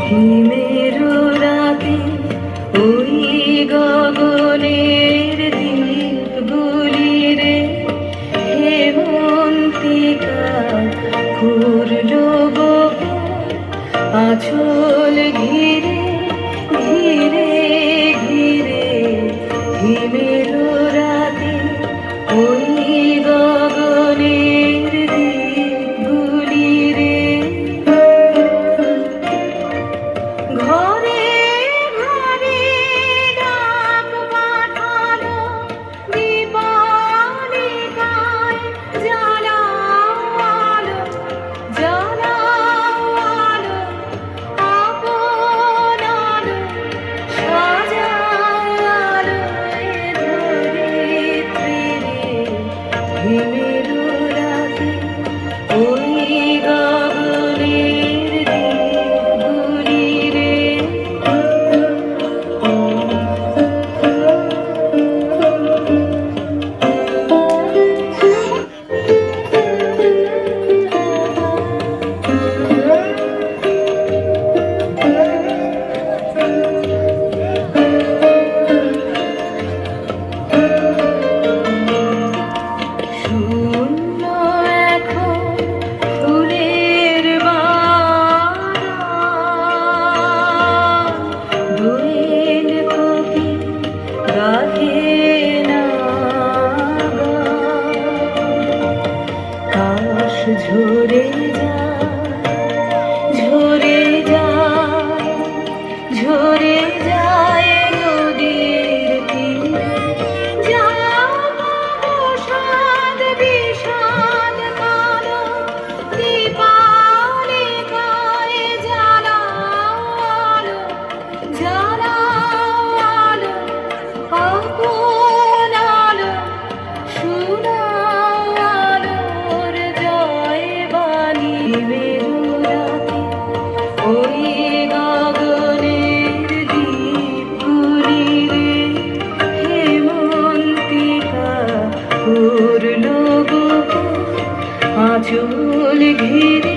হিমের রাতে ওই গগনের দ্বীপগুলি রে হেমন্তিকা করল আঁচল ঘিরে ঘিরে ঘিরে হিমের রাতে ওই গগনের দ্বীপগুলি রে ঘরে ঘরে ডাক পাঠালো দীপালিকায় জ্বালাও আলো জ্বালাও আলো আপন আলো সাজাও আলোয় ধরিত্রী হিমের রাতে ওই গগনের দ্বীপগুলি রে শূন্য এখন ফুলের বাগান দোয়েল কোকিল গাহে না গান কাশ ঝরে যায় ঝরে যায় নদীর তীরে বিষাদ বিষাদ কালো দীপালিকায় জ্বালাও আলো জ্বালাও আলো আপন আলো শোনাও আলোর জয় বাণী মেরুরাতে ওই গগনের দ্বীপগুলি রে হেমন্তিকা করল আঁচল ঘিরে